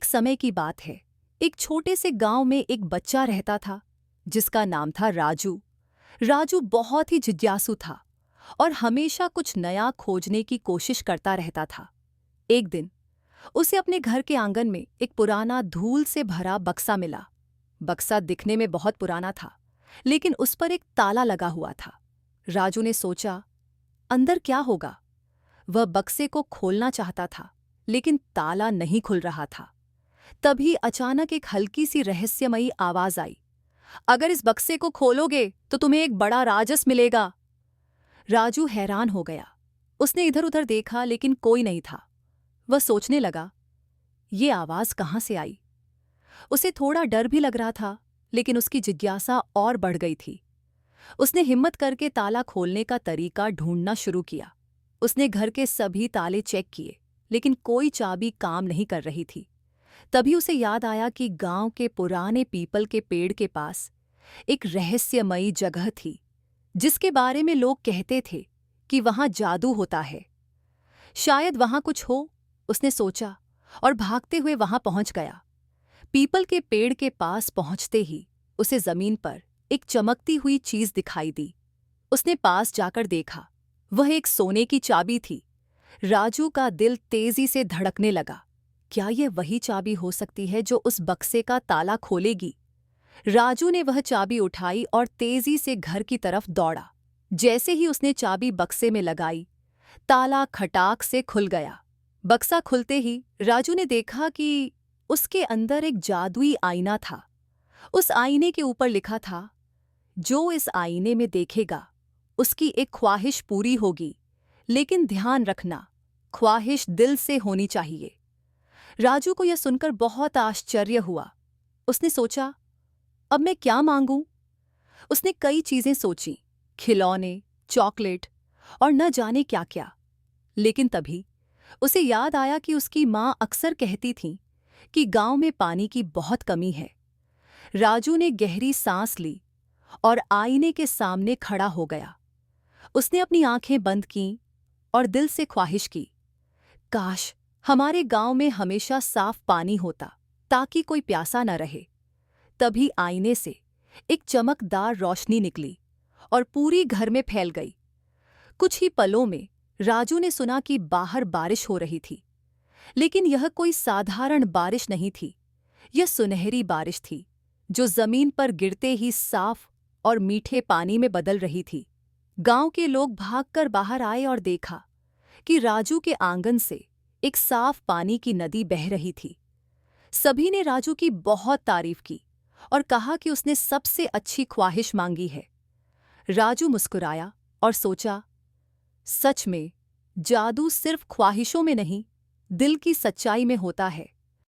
समय की बात है। एक छोटे से गांव में एक बच्चा रहता था जिसका नाम था राजू। राजू बहुत ही जिज्ञासु था और हमेशा कुछ नया खोजने की कोशिश करता रहता था। एक दिन उसे अपने घर के आंगन में एक पुराना धूल से भरा बक्सा मिला। बक्सा दिखने में बहुत पुराना था, लेकिन उस पर एक ताला लगा हुआ था। राजू ने सोचा, अंदर क्या होगा? वह बक्से को खोलना चाहता था, लेकिन ताला नहीं खुल रहा था। तभी अचानक एक हल्की सी रहस्यमयी आवाज आई, अगर इस बक्से को खोलोगे तो तुम्हें एक बड़ा राजस मिलेगा। राजू हैरान हो गया। उसने इधर उधर देखा, लेकिन कोई नहीं था। वह सोचने लगा, ये आवाज कहाँ से आई? उसे थोड़ा डर भी लग रहा था, लेकिन उसकी जिज्ञासा और बढ़ गई थी। उसने हिम्मत करके ताला खोलने का तरीका ढूंढना शुरू किया। उसने घर के सभी ताले चेक किए, लेकिन कोई चाबी काम नहीं कर रही थी। तभी उसे याद आया कि गांव के पुराने पीपल के पेड़ के पास एक रहस्यमयी जगह थी, जिसके बारे में लोग कहते थे कि वहां जादू होता है। शायद वहां कुछ हो, उसने सोचा और भागते हुए वहां पहुंच गया। पीपल के पेड़ के पास पहुंचते ही उसे जमीन पर एक चमकती हुई चीज दिखाई दी। उसने पास जाकर देखा, वह एक सोने की चाबी थी। राजू का दिल तेजी से धड़कने लगा। क्या यह वही चाबी हो सकती है जो उस बक्से का ताला खोलेगी? राजू ने वह चाबी उठाई और तेजी से घर की तरफ दौड़ा। जैसे ही उसने चाबी बक्से में लगाई, ताला खटाक से खुल गया। बक्सा खुलते ही राजू ने देखा कि उसके अंदर एक जादुई आईना था। उस आईने के ऊपर लिखा था, जो इस आईने में देखेगा उसकी एक ख्वाहिश पूरी होगी, लेकिन ध्यान रखना, ख्वाहिश दिल से होनी चाहिए। राजू को यह सुनकर बहुत आश्चर्य हुआ। उसने सोचा, अब मैं क्या मांगूं? उसने कई चीजें सोचीं, खिलौने, चॉकलेट और न जाने क्या क्या। लेकिन तभी उसे याद आया कि उसकी माँ अक्सर कहती थी कि गांव में पानी की बहुत कमी है। राजू ने गहरी सांस ली और आईने के सामने खड़ा हो गया। उसने अपनी आंखें बंद कीं और दिल से ख्वाहिश की, काश हमारे गांव में हमेशा साफ पानी होता, ताकि कोई प्यासा न रहे। तभी आईने से एक चमकदार रोशनी निकली और पूरी घर में फैल गई। कुछ ही पलों में राजू ने सुना कि बाहर बारिश हो रही थी, लेकिन यह कोई साधारण बारिश नहीं थी। यह सुनहरी बारिश थी, जो जमीन पर गिरते ही साफ और मीठे पानी में बदल रही थी। गांव के लोग भागकर बाहर आए और देखा कि राजू के आंगन से एक साफ पानी की नदी बह रही थी। सभी ने राजू की बहुत तारीफ की और कहा कि उसने सबसे अच्छी ख्वाहिश मांगी है। राजू मुस्कुराया और सोचा, सच में जादू सिर्फ ख्वाहिशों में नहीं, दिल की सच्चाई में होता है।